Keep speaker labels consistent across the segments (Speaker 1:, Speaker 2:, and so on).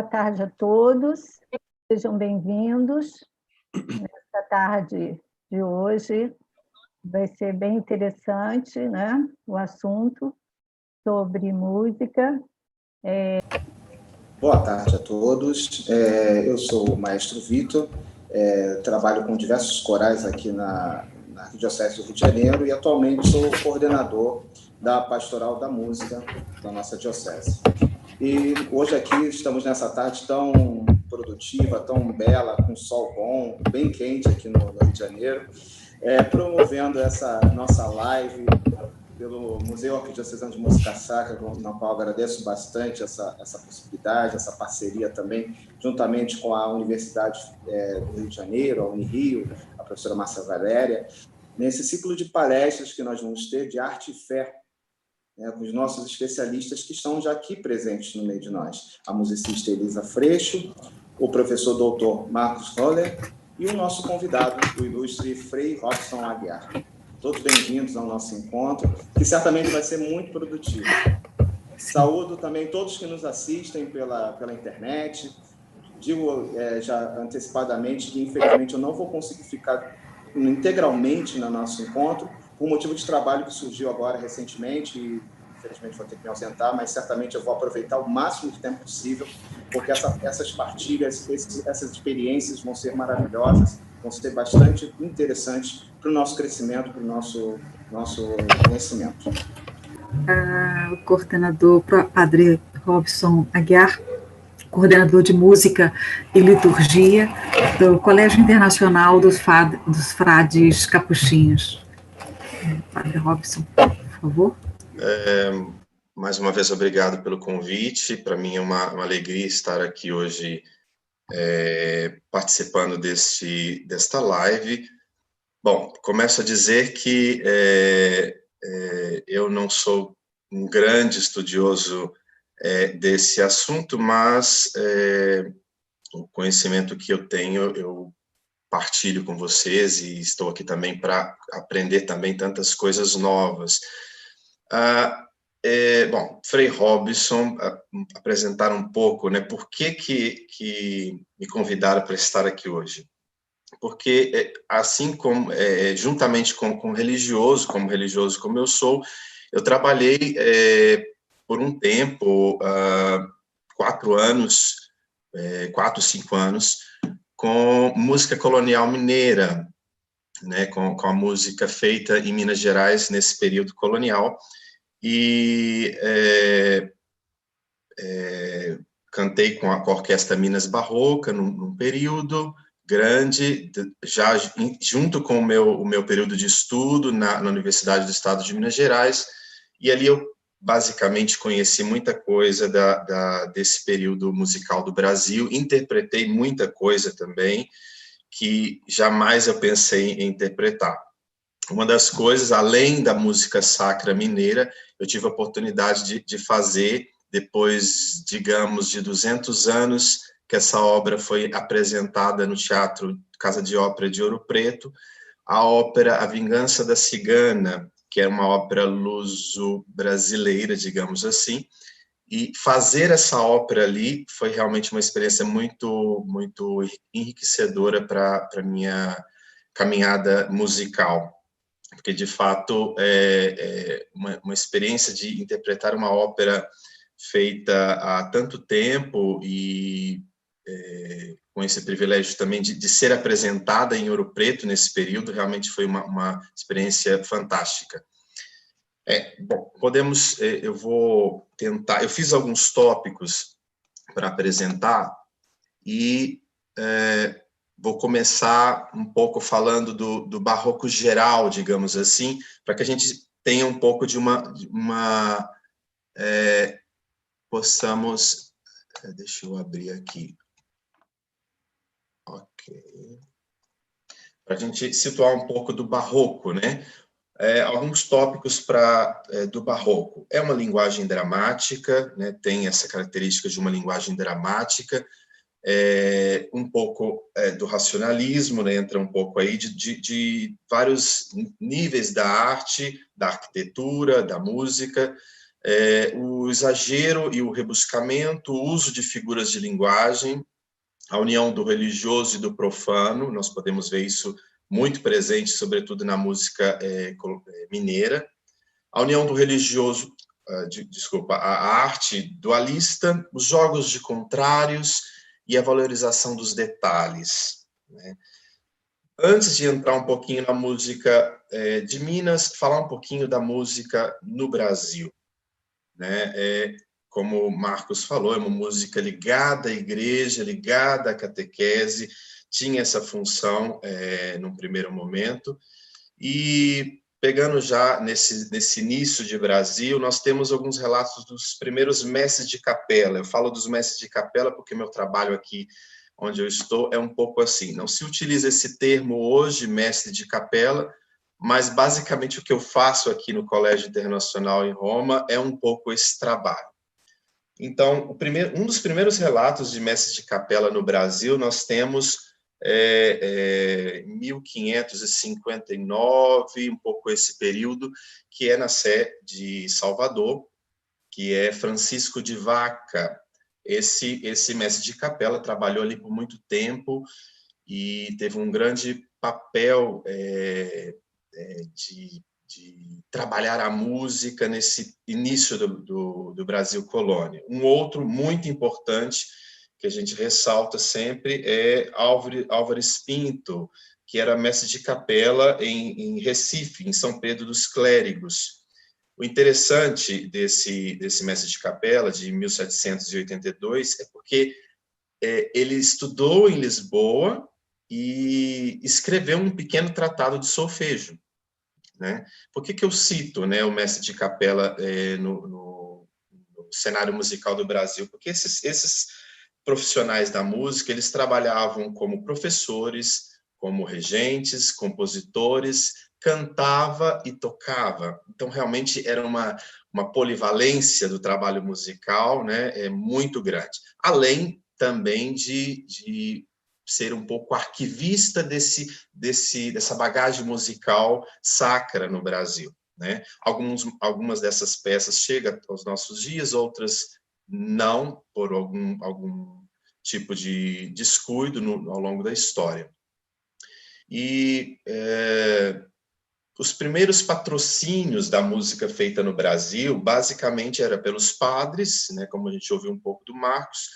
Speaker 1: Boa tarde a todos, sejam bem-vindos. Nesta tarde de hoje vai ser bem interessante, né? O assunto sobre música.
Speaker 2: Boa tarde a todos, eu sou o Maestro Vitor, trabalho com diversos corais aqui na Arquidiocese do Rio de Janeiro e atualmente sou coordenador da Pastoral da Música da nossa diocese. E hoje aqui estamos nessa tarde tão produtiva, tão bela, com sol bom, bem quente aqui no Rio de Janeiro, promovendo essa nossa live pelo Museu Arquidiocesano de Música Sacra, na qual agradeço bastante essa possibilidade, essa parceria também, juntamente com a Universidade do Rio de Janeiro, a Unirio, a professora Márcia Valéria, nesse ciclo de palestras que nós vamos ter de arte e fé, com os nossos especialistas que estão já aqui presentes no meio de nós. A musicista Elisa Freixo, o professor doutor Marcos Roller e o nosso convidado, o ilustre Frei Robson Aguiar. Todos bem-vindos ao nosso encontro, que certamente vai ser muito produtivo. Saúdo também todos que nos assistem pela internet. Digo já antecipadamente que, infelizmente, eu não vou conseguir ficar integralmente no nosso encontro, por motivo de trabalho que surgiu agora recentemente, e infelizmente vou ter que me ausentar, mas certamente eu vou aproveitar o máximo de tempo possível, porque essas partilhas, essas experiências vão ser maravilhosas, vão ser bastante interessantes para o nosso crescimento, para o nosso conhecimento.
Speaker 3: O coordenador, Padre Robson Aguiar, coordenador de música e liturgia do Colégio Internacional dos Frades Capuchinhos. Padre Robson, por favor.
Speaker 4: Mais uma vez, obrigado pelo convite. Para mim é uma alegria estar aqui hoje participando desta live. Bom, começo a dizer que eu não sou um grande estudioso desse assunto, mas o conhecimento que eu tenho, eu partilho com vocês e estou aqui também para aprender também tantas coisas novas. Bom, Frei Robson, apresentar um pouco, né, por que me convidaram para estar aqui hoje. Porque, assim como, juntamente com religioso, como eu sou, eu trabalhei por um tempo, 4 anos, 4, 5 anos, com música colonial mineira, né, com a música feita em Minas Gerais nesse período colonial, e cantei com a Orquestra Minas Barroca num período grande, já junto com o meu período de estudo na Universidade do Estado de Minas Gerais, e ali eu basicamente conheci muita coisa desse período musical do Brasil, interpretei muita coisa também, que jamais eu pensei em interpretar. Uma das coisas, além da música sacra mineira, eu tive a oportunidade de fazer, depois, digamos, de 200 anos, que essa obra foi apresentada no Teatro Casa de Ópera de Ouro Preto, a ópera A Vingança da Cigana, que é uma ópera luso-brasileira, digamos assim, e fazer essa ópera ali foi realmente uma experiência muito, muito enriquecedora para a minha caminhada musical, porque, de fato, uma experiência de interpretar uma ópera feita há tanto tempo e com esse privilégio também de ser apresentada em Ouro Preto nesse período, realmente foi uma experiência fantástica. Bom, eu vou tentar, eu fiz alguns tópicos para apresentar e vou começar um pouco falando do barroco geral, digamos assim, para que a gente tenha um pouco de possamos... Deixa eu abrir aqui. Ok. Para a gente situar um pouco do barroco, né? Alguns tópicos do barroco. É uma linguagem dramática, né? Tem essa característica de uma linguagem dramática, um pouco do racionalismo, né? Entra um pouco aí de vários níveis da arte, da arquitetura, da música, o exagero e o rebuscamento, o uso de figuras de linguagem, a união do religioso e do profano, nós podemos ver isso muito presente, sobretudo na música mineira, a união do religioso, a arte dualista, os jogos de contrários e a valorização dos detalhes, né? Antes de entrar um pouquinho na música de Minas, falar um pouquinho da música no Brasil, né? Como o Marcos falou, é uma música ligada à igreja, ligada à catequese, tinha essa função num primeiro momento, e pegando já nesse início de Brasil, nós temos alguns relatos dos primeiros mestres de capela. Eu falo dos mestres de capela porque meu trabalho aqui, onde eu estou, é um pouco assim. Não se utiliza esse termo hoje, mestre de capela, mas basicamente o que eu faço aqui no Colégio Internacional em Roma é um pouco esse trabalho. Então, um dos primeiros relatos de mestres de capela no Brasil, nós temos em 1559, um pouco esse período, que é na Sé de Salvador, que é Francisco de Vaca. Esse mestre de capela trabalhou ali por muito tempo e teve um grande papel de trabalhar a música nesse início do Brasil colônia. Um outro muito importante que a gente ressalta sempre é Álvares Pinto, que era mestre de capela em Recife, em São Pedro dos Clérigos. O interessante desse mestre de capela, de 1782, é porque ele estudou em Lisboa e escreveu um pequeno tratado de solfejo, né? Por que eu cito, né, o mestre de capela no cenário musical do Brasil? Porque esses profissionais da música, eles trabalhavam como professores, como regentes, compositores, cantava e tocava. Então, realmente, era uma polivalência do trabalho musical, né, muito grande. Além também de ser um pouco arquivista dessa bagagem musical sacra no Brasil, né? Algumas dessas peças chegam aos nossos dias, outras não, por algum tipo de descuido ao longo da história. E os primeiros patrocínios da música feita no Brasil, basicamente, era pelos padres, né, como a gente ouviu um pouco do Marcos,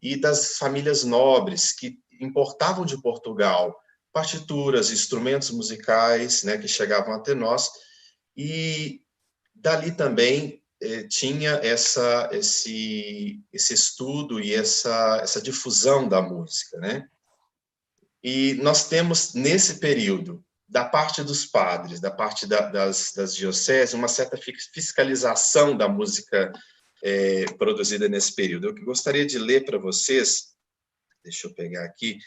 Speaker 4: e das famílias nobres, que importavam de Portugal partituras, instrumentos musicais, né, que chegavam até nós, e dali também tinha esse estudo e essa difusão da música, né? E nós temos, nesse período, da parte dos padres, da parte das dioceses, uma certa fiscalização da música produzida nesse período. Eu gostaria de ler para vocês, deixa eu pegar aqui,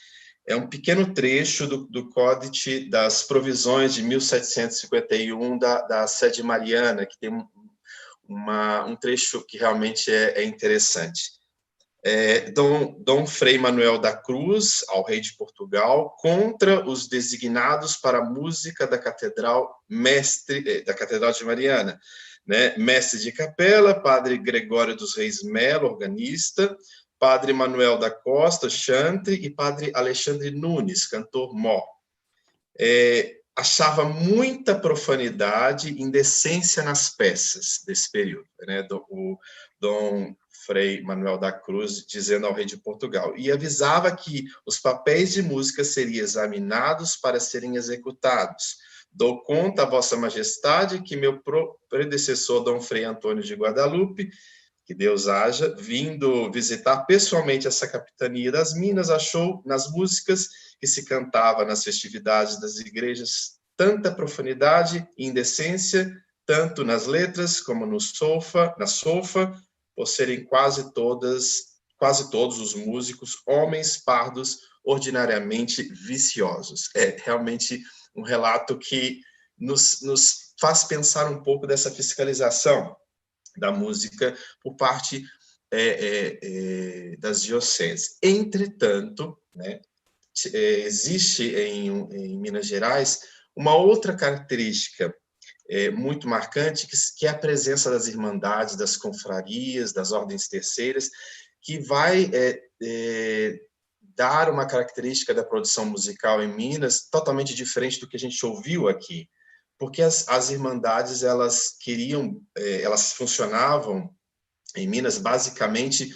Speaker 4: é um pequeno trecho do Códice das Provisões de 1751 da Sede Mariana, que tem um trecho que realmente é interessante. Dom Frei Manuel da Cruz, ao rei de Portugal, contra os designados para a música da Catedral de Mariana, né? Mestre de capela, padre Gregório dos Reis Melo, organista, padre Manuel da Costa, chantre, e padre Alexandre Nunes, cantor mó. Achava muita profanidade e indecência nas peças desse período, né? O Dom Frei Manuel da Cruz dizendo ao rei de Portugal, e avisava que os papéis de música seriam examinados para serem executados. Dou conta a vossa majestade que meu predecessor, Dom Frei Antônio de Guadalupe, que Deus haja, vindo visitar pessoalmente essa capitania das Minas, achou nas músicas que se cantava nas festividades das igrejas tanta profanidade e indecência, tanto nas letras como na solfa, por serem quase todos os músicos homens pardos, ordinariamente viciosos. É realmente um relato que nos faz pensar um pouco dessa fiscalização da música por parte das dioceses. Entretanto, né, existe em Minas Gerais uma outra característica muito marcante, que é a presença das irmandades, das confrarias, das ordens terceiras, que vai dar uma característica da produção musical em Minas totalmente diferente do que a gente ouviu aqui, porque as irmandades elas funcionavam em Minas basicamente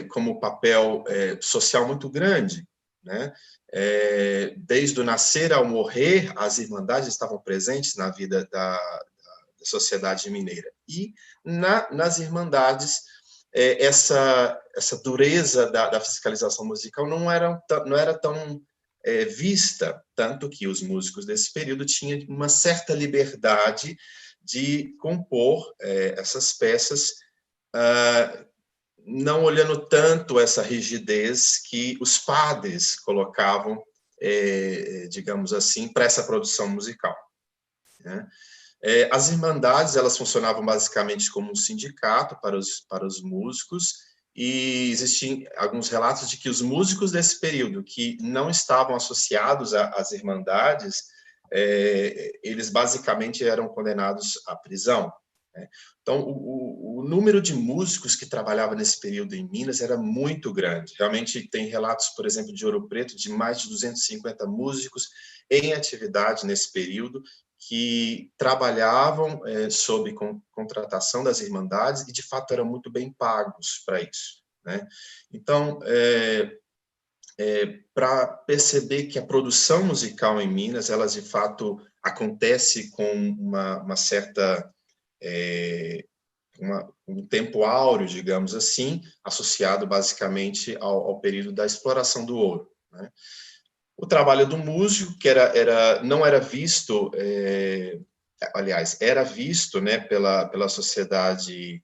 Speaker 4: como papel social muito grande, né? Desde o nascer ao morrer, as irmandades estavam presentes na vida da sociedade mineira. E nas irmandades, essa dureza da fiscalização musical não era tão vista, tanto que os músicos desse período tinham uma certa liberdade de compor essas peças, não olhando tanto essa rigidez que os padres colocavam, digamos assim, para essa produção musical, né? As irmandades elas funcionavam basicamente como um sindicato para os músicos, e existem alguns relatos de que os músicos desse período que não estavam associados às irmandades, eles basicamente eram condenados à prisão, né? Então, o número de músicos que trabalhava nesse período em Minas era muito grande. Realmente tem relatos, por exemplo, de Ouro Preto, de mais de 250 músicos em atividade nesse período, que trabalhavam sob contratação das irmandades e, de fato, eram muito bem pagos para isso, né? Então, para perceber que a produção musical em Minas, ela, de fato, acontece com uma certa... um tempo áureo, digamos assim, associado basicamente ao período da exploração do ouro, né? O trabalho do músico, que não era visto, aliás, era visto, né, pela sociedade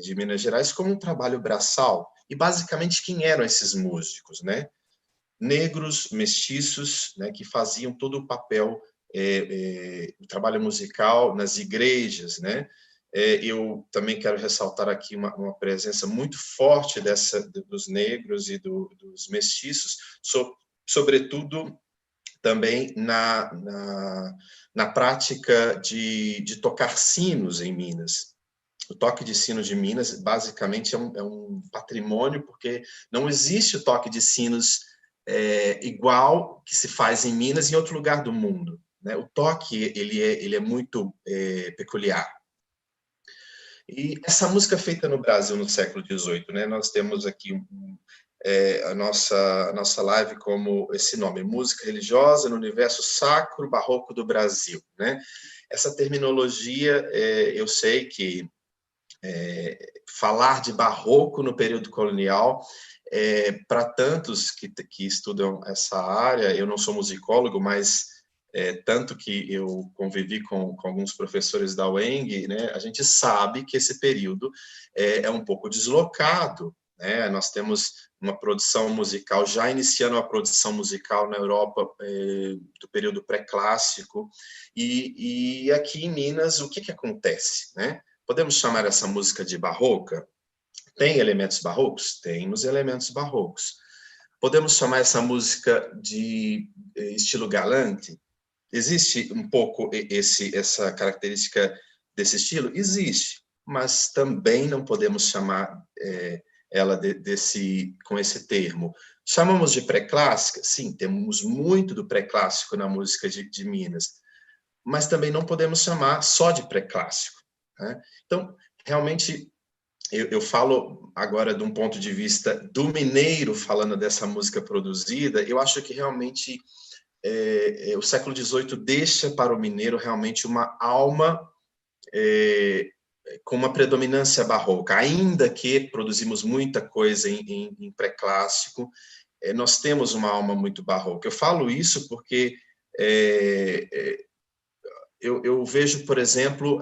Speaker 4: de Minas Gerais como um trabalho braçal. E, basicamente, quem eram esses músicos, né? Negros, mestiços, né, que faziam todo o papel, o trabalho musical nas igrejas, né? Eu também quero ressaltar aqui uma presença muito forte dos negros e dos mestiços, sobretudo também na prática de tocar sinos em Minas. O toque de sino de Minas, basicamente, é um patrimônio, porque não existe o toque de sinos igual que se faz em Minas e em outro lugar do mundo, né? O toque ele é muito peculiar. E essa música feita no Brasil no século XVIII, né? Nós temos aqui a nossa live como esse nome, música religiosa no universo sacro barroco do Brasil, né? Essa terminologia, eu sei que falar de barroco no período colonial, para tantos que estudam essa área, eu não sou musicólogo, mas tanto que eu convivi com alguns professores da UENG, né, a gente sabe que esse período é um pouco deslocado, né? Nós temos uma produção musical, já iniciando a produção musical na Europa do período pré-clássico, e aqui em Minas, o que acontece, né? Podemos chamar essa música de barroca? Tem elementos barrocos? Temos elementos barrocos. Podemos chamar essa música de estilo galante? Existe um pouco essa característica desse estilo? Existe, mas também não podemos chamar ela com esse termo. Chamamos de pré-clássica? Sim, temos muito do pré-clássico na música de Minas, mas também não podemos chamar só de pré-clássico, né? Então, realmente, eu falo agora de um ponto de vista do mineiro, falando dessa música produzida, eu acho que realmente o século XVIII deixa para o mineiro realmente uma alma com uma predominância barroca. Ainda que produzimos muita coisa em pré-clássico, nós temos uma alma muito barroca. Eu falo isso porque eu vejo, por exemplo,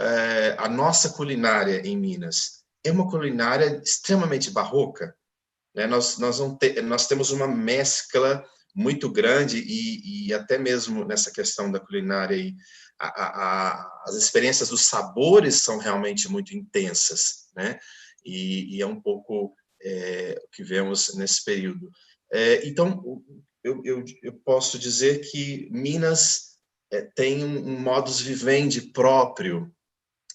Speaker 4: a nossa culinária em Minas. É uma culinária extremamente barroca, né? Nós temos uma mescla muito grande e até mesmo nessa questão da culinária aí, as experiências dos sabores são realmente muito intensas, né? E é um pouco o que vemos nesse período. Então, eu posso dizer que Minas tem um modus vivendi próprio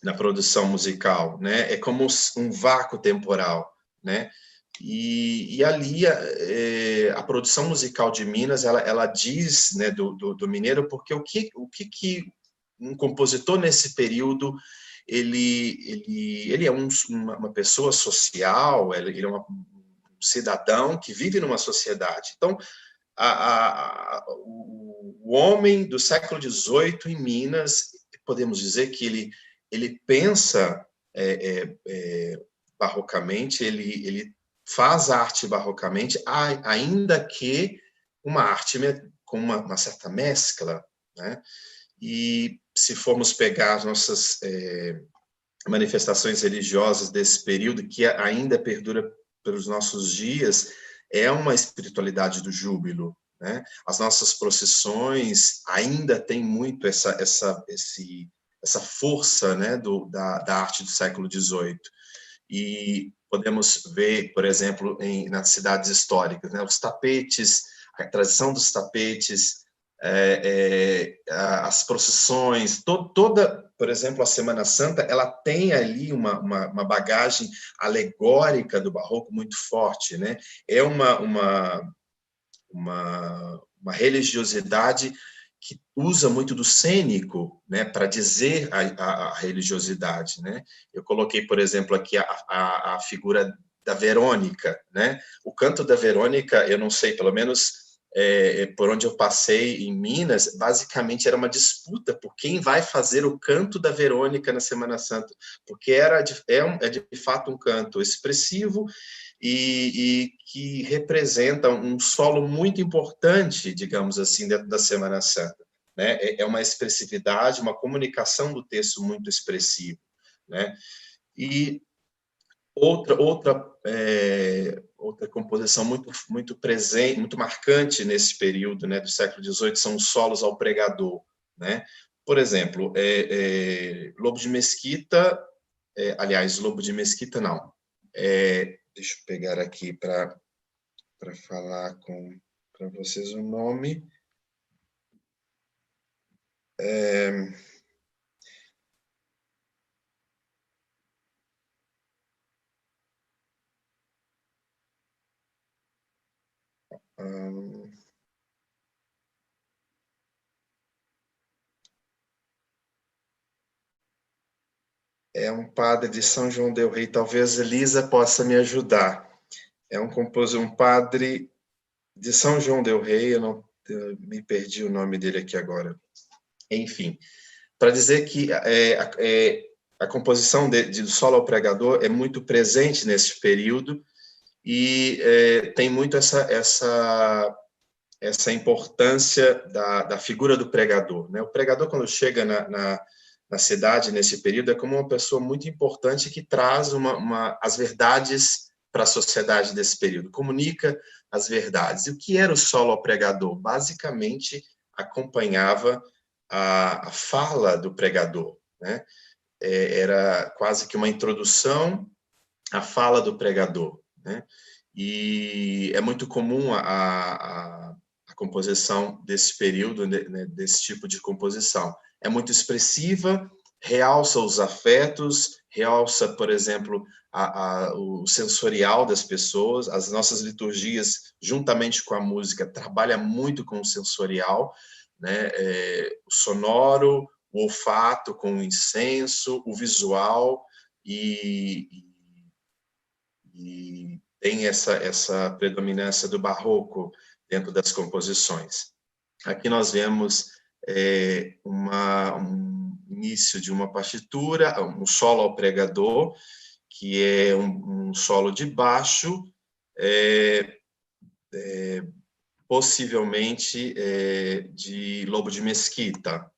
Speaker 4: na produção musical, né? É como um vácuo temporal, né? E ali a produção musical de Minas, ela diz, né, do mineiro, porque o que um compositor nesse período, ele é uma pessoa social, ele é um cidadão que vive numa sociedade. Então, o homem do século XVIII em Minas, podemos dizer que ele pensa barrocamente, ele faz arte barrocamente, ainda que uma arte com uma certa mescla, né? E se formos pegar as nossas manifestações religiosas desse período, que ainda perdura pelos nossos dias, é uma espiritualidade do júbilo, né? As nossas procissões ainda têm muito essa força, né, da arte do século XVIII. E podemos ver, por exemplo, nas cidades históricas, né, os tapetes, a tradição dos tapetes, as procissões, toda, por exemplo, a Semana Santa, ela tem ali uma bagagem alegórica do barroco muito forte, né? É uma religiosidade que usa muito do cênico, né, para dizer a religiosidade, né? Eu coloquei, por exemplo, aqui a figura da Verônica, né? O canto da Verônica, eu não sei, pelo menos por onde eu passei em Minas, basicamente era uma disputa por quem vai fazer o canto da Verônica na Semana Santa, porque é de fato um canto expressivo e que representa um solo muito importante, digamos assim, dentro da Semana Santa, né? É uma expressividade, uma comunicação do texto muito expressivo, né? E outra composição muito presente, muito marcante nesse período, né, do século XVIII, são os solos ao pregador, né? Por exemplo, Lobo de Mesquita, aliás, Lobo de Mesquita não. Deixa eu pegar aqui para falar para vocês o nome. É um padre de São João del Rei, talvez Elisa possa me ajudar. É um padre de São João del Rei, eu me perdi o nome dele aqui agora. Enfim, para dizer que a composição do solo ao pregador é muito presente nesse período e tem muito essa importância da figura do pregador, né? O pregador, quando chega na cidade, nesse período, é como uma pessoa muito importante que traz as verdades para a sociedade desse período, comunica as verdades. E o que era o solo ao pregador? Basicamente, acompanhava a fala do pregador, né? Era quase que uma introdução à fala do pregador, né? E é muito comum a composição desse período, né, desse tipo de composição. É muito expressiva, realça os afetos, realça, por exemplo, o sensorial das pessoas. As nossas liturgias, juntamente com a música, trabalham muito com o sensorial, né? O sonoro, o olfato com o incenso, o visual, e tem essa predominância do barroco dentro das composições. Aqui nós vemos um início de uma partitura, um solo ao pregador, que é um solo de baixo, possivelmente de Lobo de Mesquita.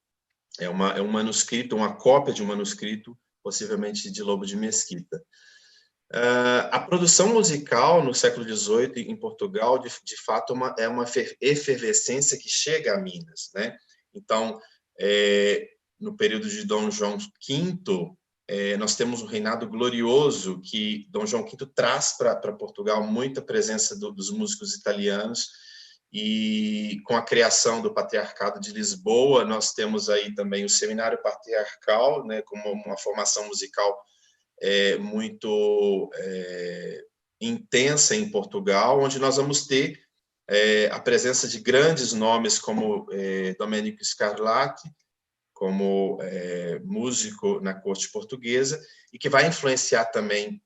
Speaker 4: É um manuscrito, uma cópia de um manuscrito, possivelmente de Lobo de Mesquita. A produção musical no século XVIII em Portugal, de fato, é uma efervescência que chega a Minas, né? Então, no período de Dom João V, nós temos um reinado glorioso que Dom João V traz para Portugal muita presença dos músicos italianos E com a criação do Patriarcado de Lisboa, nós temos aí também o Seminário Patriarcal, né, como uma formação musical muito intensa em Portugal, onde nós vamos ter a presença de grandes nomes como Domenico Scarlatti, como músico na corte portuguesa, e que vai influenciar também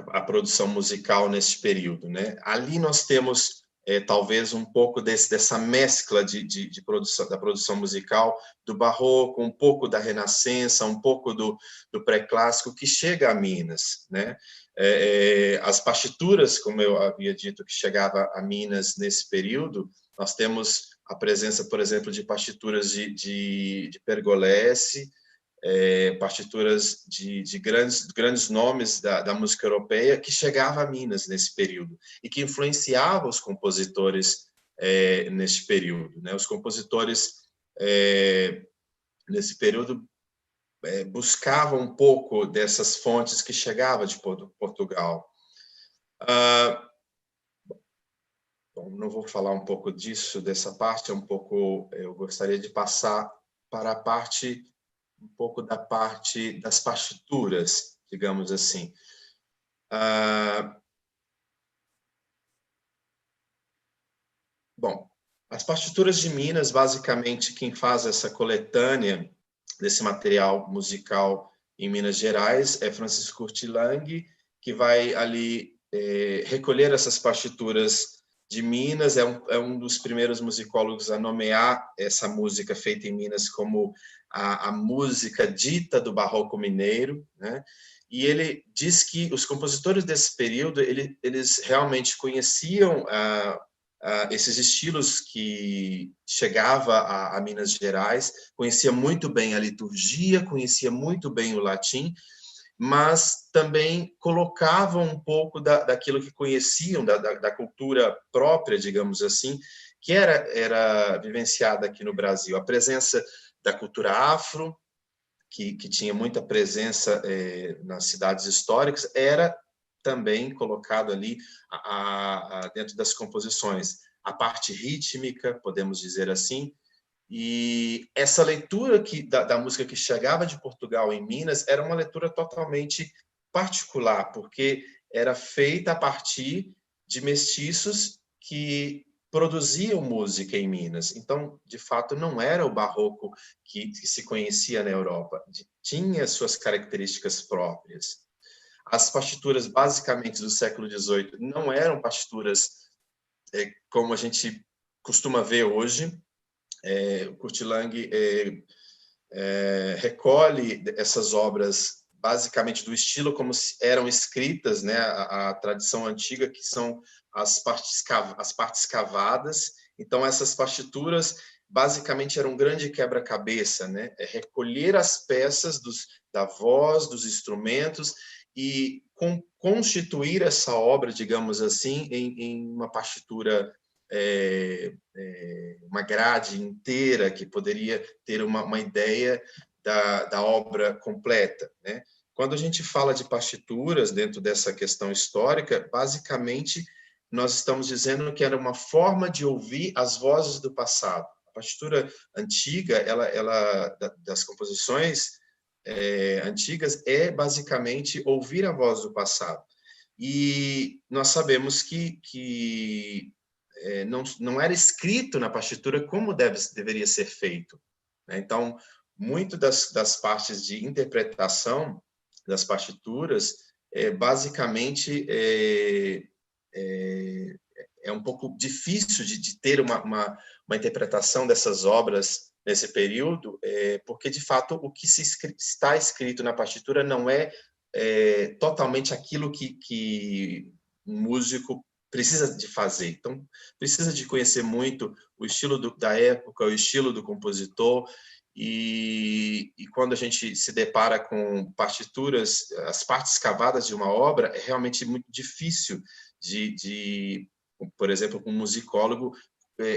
Speaker 4: a produção musical nesse período, né? Ali nós temos talvez um pouco dessa mescla de produção, da produção musical do barroco, um pouco da renascença, um pouco do pré-clássico que chega a Minas, né? As partituras, como eu havia dito, que chegava a Minas nesse período, nós temos a presença, por exemplo, de partituras de Pergolesi, partituras de grandes nomes da música europeia que chegava a Minas nesse período e que influenciava os compositores nesse período, né? Os compositores nesse período buscavam um pouco dessas fontes que chegavam de Portugal. Bom, não vou falar um pouco dessa parte, eu gostaria de passar para a parte um pouco da parte das partituras, digamos assim. Bom, as partituras de Minas, basicamente, quem faz essa coletânea desse material musical em Minas Gerais é Francisco Urtilang, que vai ali recolher essas partituras de Minas, é um dos primeiros musicólogos a nomear essa música feita em Minas como a música dita do barroco mineiro, né? E ele diz que os compositores desse período, eles realmente conheciam esses estilos que chegava a Minas Gerais, conhecia muito bem a liturgia, conhecia muito bem o latim, mas também colocavam um pouco daquilo que conheciam, da cultura própria, digamos assim, que era vivenciada aqui no Brasil. A presença da cultura afro, que tinha muita presença nas cidades históricas, era também colocado ali dentro das composições. A parte rítmica, podemos dizer assim, e essa leitura da música que chegava de Portugal em Minas era uma leitura totalmente particular, porque era feita a partir de mestiços que produziam música em Minas. Então, de fato, não era o barroco que se conhecia na Europa, tinha suas características próprias. As partituras, basicamente, do século XVIII não eram partituras como a gente costuma ver hoje. O Urtilang recolhe essas obras basicamente do estilo como eram escritas, né, a tradição antiga, que são as partes cavadas. Então, essas partituras basicamente eram um grande quebra-cabeça, né? Recolher as peças da voz, dos instrumentos e constituir essa obra, digamos assim, em uma partitura, uma grade inteira que poderia ter uma ideia da obra completa, né? Quando a gente fala de partituras dentro dessa questão histórica, basicamente nós estamos dizendo que era uma forma de ouvir as vozes do passado. A partitura antiga, das composições antigas, é basicamente ouvir a voz do passado. E nós sabemos que não era escrito na partitura como deveria ser feito, né? Então, muito das partes de interpretação das partituras, basicamente, é um pouco difícil de ter uma interpretação dessas obras nesse período, porque, de fato, o que está escrito na partitura não é totalmente aquilo que um músico precisa de fazer. Então, precisa de conhecer muito o estilo da época, o estilo do compositor, e quando a gente se depara com partituras, as partes cavadas de uma obra, é realmente muito difícil por exemplo, um musicólogo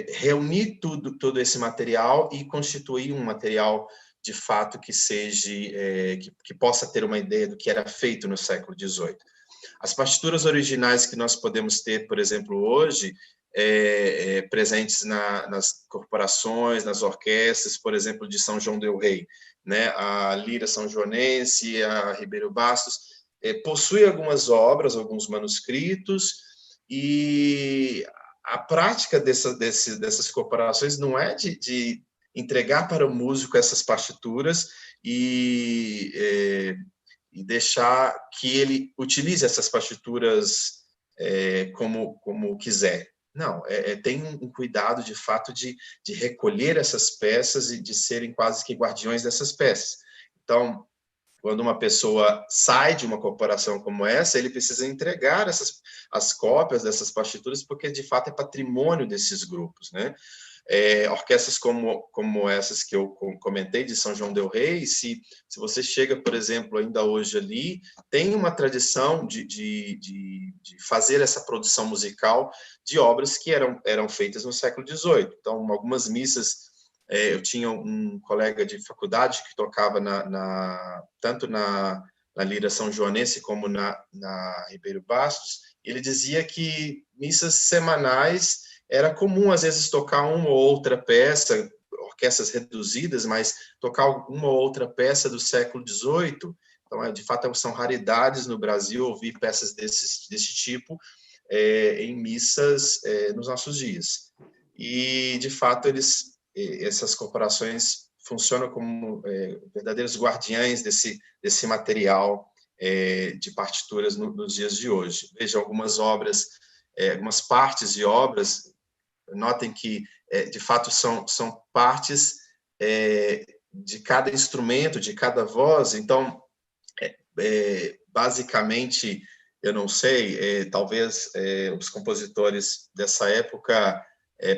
Speaker 4: reunir todo esse material e constituir um material de fato que seja que possa ter uma ideia do que era feito no século XVIII. As partituras originais que nós podemos ter, por exemplo, hoje, presentes nas corporações, nas orquestras, por exemplo, de São João del Rei, né? A Lira São Joanense, a Ribeiro Bastos, possui algumas obras, alguns manuscritos, e a prática dessas corporações não é de entregar para o músico essas partituras e deixar que ele utilize essas partituras como quiser. Não, tem um cuidado, de fato, de recolher essas peças e de serem quase que guardiões dessas peças. Então, quando uma pessoa sai de uma corporação como essa, ele precisa entregar as cópias dessas partituras, porque, de fato, é patrimônio desses grupos, né? Orquestras como essas que eu comentei, de São João del Rei, se você chega, por exemplo, ainda hoje ali, tem uma tradição de fazer essa produção musical de obras que eram feitas no século XVIII. Então, algumas missas, eu tinha um colega de faculdade que tocava tanto na Lira São Joanense como na Ribeiro Bastos, e ele dizia que missas semanais era comum, às vezes, tocar uma ou outra peça, orquestras reduzidas, mas tocar uma ou outra peça do século XVIII. Então, de fato, são raridades no Brasil ouvir peças desse tipo em missas nos nossos dias. E, de fato, essas corporações funcionam como verdadeiros guardiães desse material de partituras nos dias de hoje. Veja algumas obras, algumas partes de obras. Notem que, de fato, são partes de cada instrumento, de cada voz. Então, basicamente, eu não sei, talvez os compositores dessa época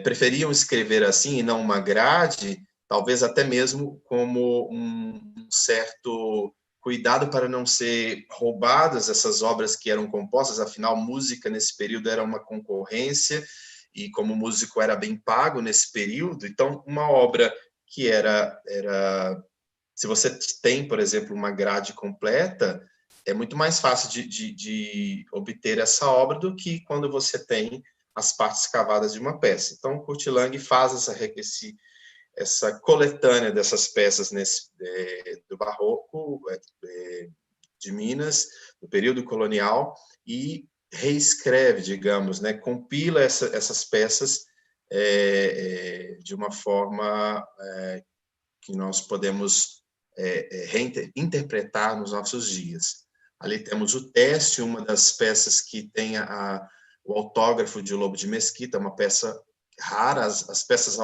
Speaker 4: preferiam escrever assim e não uma grade, talvez até mesmo como um certo cuidado para não ser roubadas essas obras que eram compostas. Afinal, música nesse período era uma concorrência, e como músico era bem pago nesse período. Então, uma obra que se você tem, por exemplo, uma grade completa, é muito mais fácil de obter essa obra do que quando você tem as partes cavadas de uma peça. Então, Kurt Lang faz essa coletânea dessas peças do Barroco, de Minas, do período colonial, e reescreve, digamos, né, compila essas peças de uma forma que nós podemos reinterpretar nos nossos dias. Ali temos o Teste, uma das peças que tem o autógrafo de Lobo de Mesquita, uma peça rara. As peças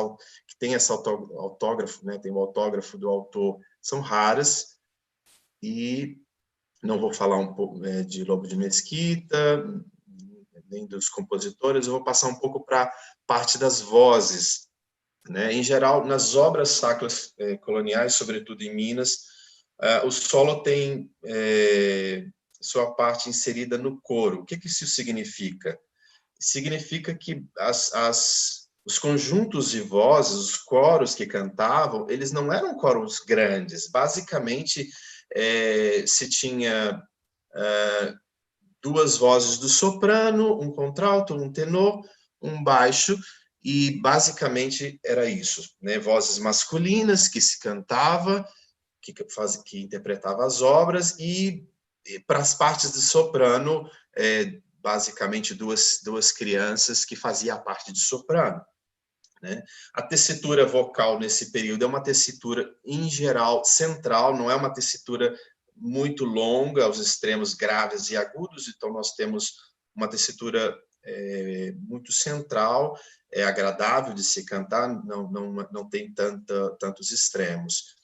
Speaker 4: que têm esse autógrafo, né, tem o autógrafo do autor, são raras. E não vou falar um pouco de Lobo de Mesquita, nem dos compositores, eu vou passar um pouco para a parte das vozes, né? Em geral, nas obras sacras coloniais, sobretudo em Minas, o solo tem sua parte inserida no coro. O que isso significa? Significa que os conjuntos de vozes, os coros que cantavam, eles não eram coros grandes. Basicamente, se tinha duas vozes do soprano, um contralto, um tenor, um baixo, e basicamente era isso, né? Vozes masculinas que se cantava, que interpretava as obras, e para as partes de soprano, basicamente duas crianças que faziam a parte de soprano, né? A tessitura vocal nesse período é uma tessitura, em geral, central, não é uma tessitura muito longa, aos extremos graves e agudos. Então, nós temos uma tessitura muito central, é agradável de se cantar, não tem tantos extremos.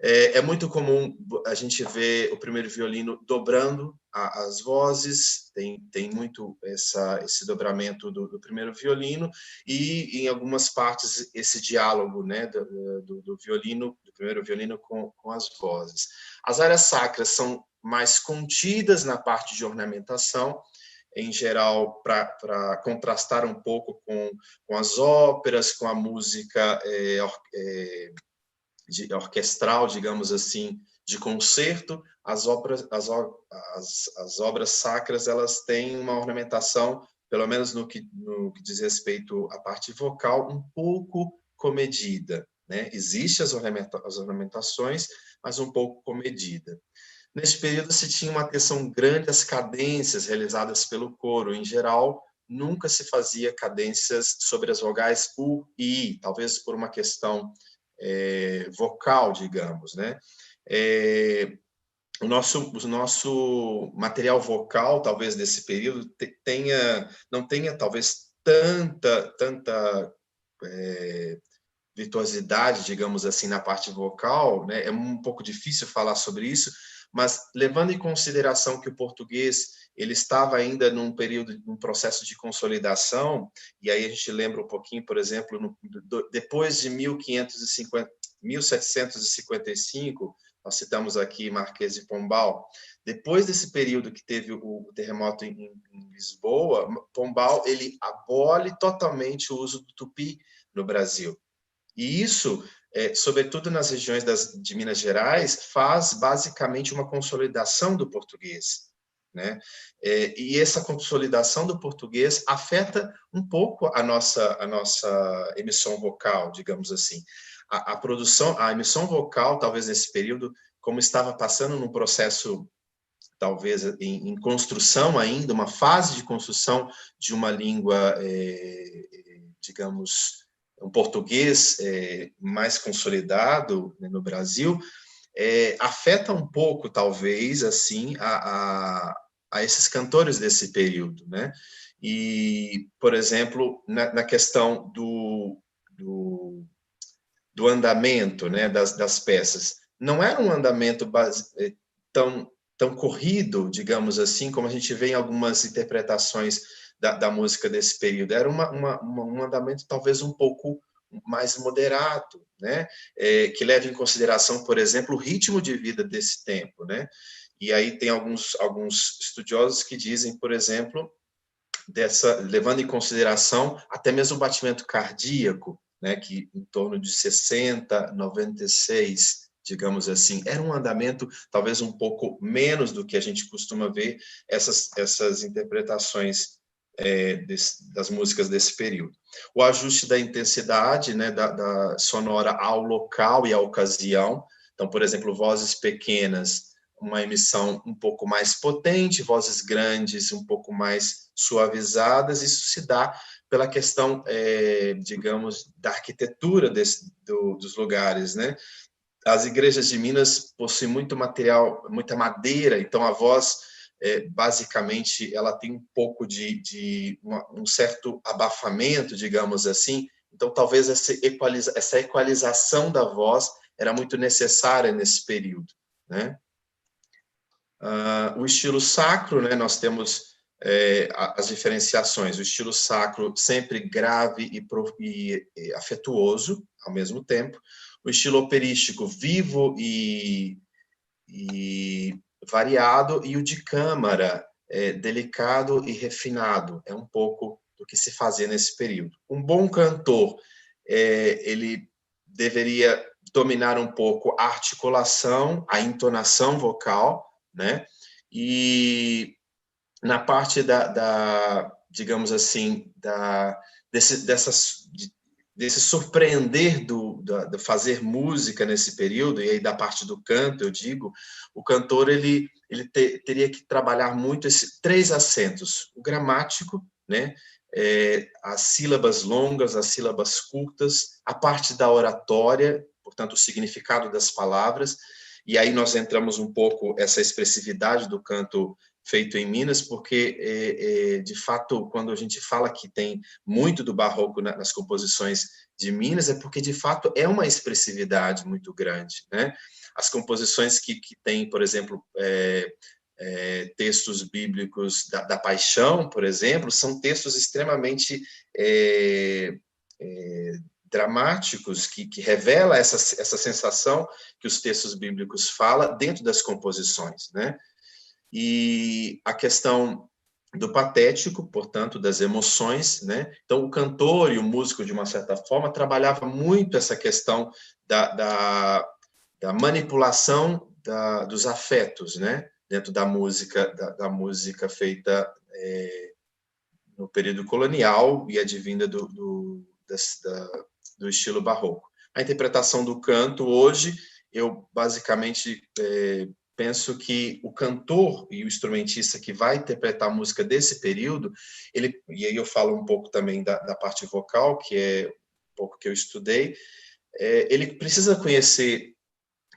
Speaker 4: É muito comum a gente ver o primeiro violino dobrando as vozes, tem muito esse dobramento do primeiro violino, e em algumas partes esse diálogo, né, do primeiro violino com as vozes. As áreas sacras são mais contidas na parte de ornamentação, em geral, para contrastar um pouco com as óperas, com a música orquestral, digamos assim, de concerto. As obras sacras, elas têm uma ornamentação pelo menos no que diz respeito à parte vocal, um pouco comedida, né? Existem as ornamentações, mas um pouco comedida. Neste período se tinha uma atenção grande às cadências realizadas pelo coro. Em geral, nunca se fazia cadências sobre as vogais U e I, talvez por uma questão vocal, digamos, né? O nosso material vocal, talvez, desse período, não tenha, talvez, tanta virtuosidade, digamos assim, na parte vocal, né? É um pouco difícil falar sobre isso, mas levando em consideração que o português ele estava ainda num processo de consolidação, e aí a gente lembra um pouquinho, por exemplo, depois de 1755, nós citamos aqui Marquês de Pombal. Depois desse período que teve o terremoto em Lisboa, Pombal ele abole totalmente o uso do tupi no Brasil. E isso, sobretudo nas regiões de Minas Gerais, faz basicamente uma consolidação do português, né? E essa consolidação do português afeta um pouco a nossa emissão vocal, digamos assim. A emissão vocal, talvez nesse período, como estava passando num processo, talvez em construção ainda, uma fase de construção de uma língua, digamos, um português mais consolidado, né, no Brasil, afeta um pouco, talvez, assim, a esses cantores desse período, né? E, por exemplo, na questão do andamento, né, das peças, não era um andamento tão corrido, digamos assim, como a gente vê em algumas interpretações da música desse período. Era um andamento talvez um pouco mais moderado, né? Que leva em consideração, por exemplo, o ritmo de vida desse tempo, né? E aí tem alguns estudiosos que dizem, por exemplo, levando em consideração até mesmo o batimento cardíaco, né? Que em torno de 60, 96, digamos assim, era um andamento talvez um pouco menos do que a gente costuma ver essas interpretações das músicas desse período. O ajuste da intensidade, né, da sonora ao local e à ocasião. Então, por exemplo, vozes pequenas, uma emissão um pouco mais potente, vozes grandes um pouco mais suavizadas. Isso se dá pela questão, digamos, da arquitetura dos lugares, né? As igrejas de Minas possuem muito material, muita madeira, então a voz basicamente, ela tem um pouco um certo abafamento, digamos assim. Então, talvez essa equalização da voz era muito necessária nesse período, né? O estilo sacro, né? Nós temos as diferenciações. O estilo sacro sempre grave e afetuoso, ao mesmo tempo. O estilo operístico vivo e variado, e o de câmara, delicado e refinado. É um pouco do que se fazia nesse período. Um bom cantor, ele deveria dominar um pouco a articulação, a entonação vocal, né? E na parte digamos assim, desse surpreender do fazer música nesse período, e aí da parte do canto, eu digo, o cantor ele teria que trabalhar muito esses 3 acentos: o gramático, né, as sílabas longas, as sílabas curtas, a parte da oratória, portanto, o significado das palavras, e aí nós entramos um pouco essa expressividade do canto feito em Minas, porque, de fato, quando a gente fala que tem muito do barroco nas composições de Minas, é porque, de fato, é uma expressividade muito grande, né? As composições que tem, por exemplo, textos bíblicos da Paixão, por exemplo, são textos extremamente dramáticos, que revela essa sensação que os textos bíblicos falam dentro das composições, né? E a questão do patético, portanto, das emoções, né? Então, o cantor e o músico, de uma certa forma, trabalhava muito essa questão da manipulação dos afetos, né? Dentro da música feita no período colonial e advinda do estilo barroco. A interpretação do canto hoje, eu basicamente penso que o cantor e o instrumentista que vai interpretar a música desse período, e aí eu falo um pouco também da parte vocal, que é um pouco que eu estudei, ele precisa conhecer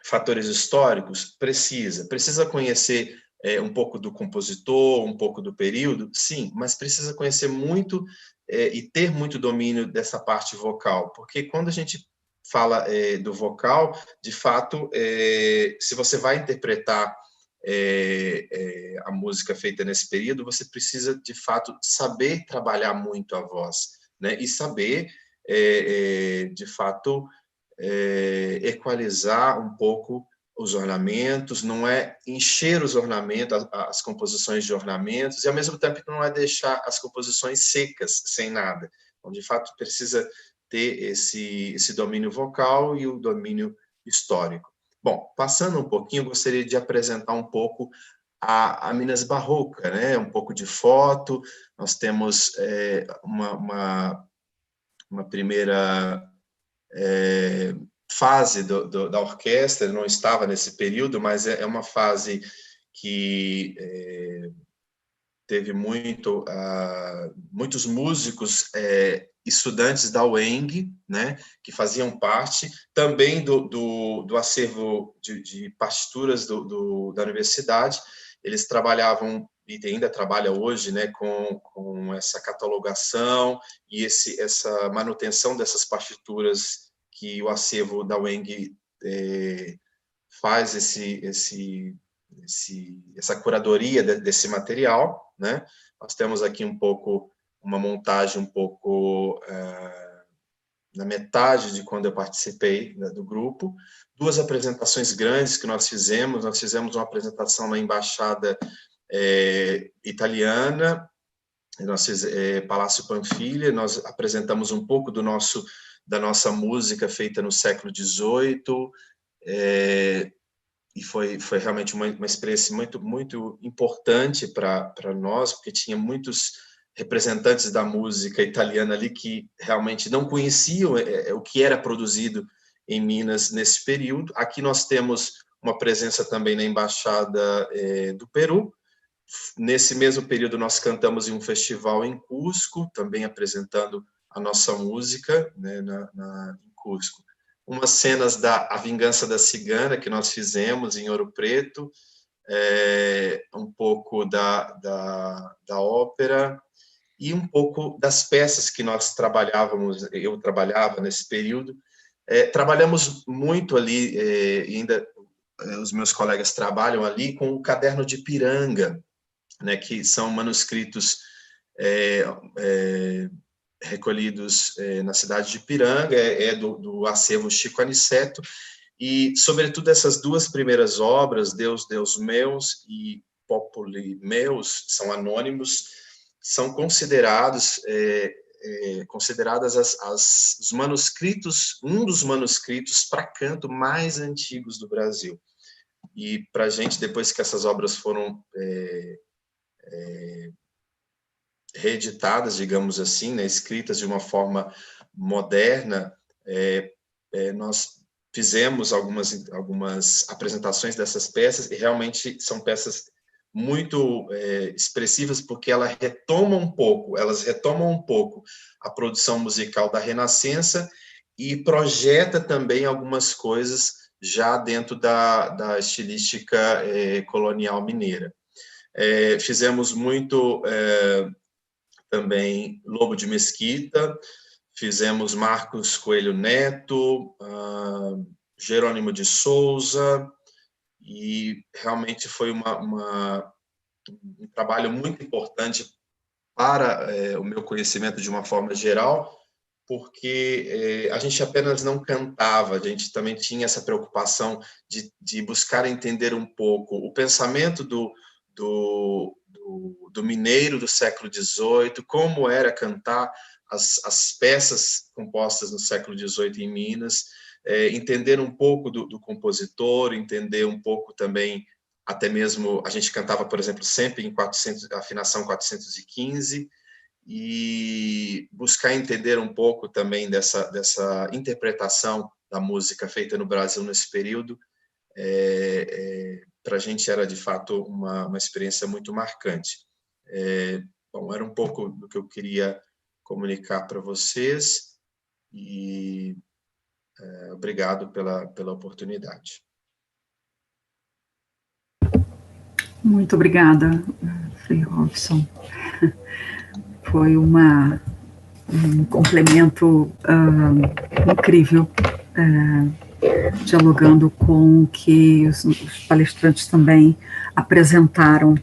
Speaker 4: fatores históricos? Precisa conhecer um pouco do compositor, um pouco do período? Sim, mas precisa conhecer muito e ter muito domínio dessa parte vocal, porque quando a gente fala do vocal, de fato, se você vai interpretar a música feita nesse período, você precisa, de fato, saber trabalhar muito a voz, né? E saber, de fato, equalizar um pouco os ornamentos, não é encher os ornamentos, as composições de ornamentos, e ao mesmo tempo não é deixar as composições secas, sem nada. Então, de fato, precisa ter esse domínio vocal e o domínio histórico. Bom, passando um pouquinho, gostaria de apresentar um pouco a Minas Barroca, né? Um pouco de foto. Nós temos uma primeira fase da orquestra, não estava nesse período, mas é uma fase que teve muitos músicos estudantes da UENG, né, que faziam parte também do acervo de partituras da universidade. Eles trabalhavam, e ainda trabalha hoje, né, com essa catalogação e essa manutenção dessas partituras que o acervo da UENG faz essa curadoria desse material, né? Nós temos aqui uma montagem um pouco na metade de quando eu participei, né, do grupo. 2 apresentações grandes que nós fizemos uma apresentação na Embaixada italiana, Palácio Panfilha, nós apresentamos um pouco da nossa música feita no século XVIII, e foi realmente uma experiência muito, muito importante para nós, porque tinha muitos representantes da música italiana ali que realmente não conheciam o que era produzido em Minas nesse período. Aqui nós temos uma presença também na Embaixada do Peru. Nesse mesmo período, nós cantamos em um festival em Cusco, também apresentando a nossa música, né, em Cusco. Umas cenas da A Vingança da Cigana, que nós fizemos em Ouro Preto, um pouco da ópera, e um pouco das peças que nós eu trabalhava nesse período. Trabalhamos muito ali, e ainda os meus colegas trabalham ali, com o Caderno de Piranga, né, que são manuscritos recolhidos na cidade de Piranga, do acervo Chico Aniceto, e, sobretudo, essas 2 primeiras obras, Deus, Deus Meus e Populi Meus, são anônimos, são consideradas os manuscritos, um dos manuscritos para canto mais antigos do Brasil. E para a gente, depois que essas obras foram reeditadas, digamos assim, né, escritas de uma forma moderna, nós fizemos algumas apresentações dessas peças, e realmente são peças muito expressivas, porque elas retomam um pouco a produção musical da Renascença e projeta também algumas coisas já dentro da estilística colonial mineira. Fizemos muito também Lobo de Mesquita, fizemos Marcos Coelho Neto, Jerônimo de Souza, e realmente foi um trabalho muito importante para o meu conhecimento de uma forma geral, porque a gente apenas não cantava, a gente também tinha essa preocupação de buscar entender um pouco o pensamento do mineiro do século XVIII, como era cantar as peças compostas no século XVIII em Minas, entender um pouco do compositor, entender um pouco também, até mesmo, a gente cantava, por exemplo, sempre em afinação 415, e buscar entender um pouco também dessa interpretação da música feita no Brasil nesse período. Para a gente era, de fato, uma experiência muito marcante. Bom, era um pouco do que eu queria comunicar para vocês, e obrigado pela oportunidade.
Speaker 3: Muito obrigada, Frei Robson. Foi um complemento incrível, dialogando com o que os palestrantes também apresentaram.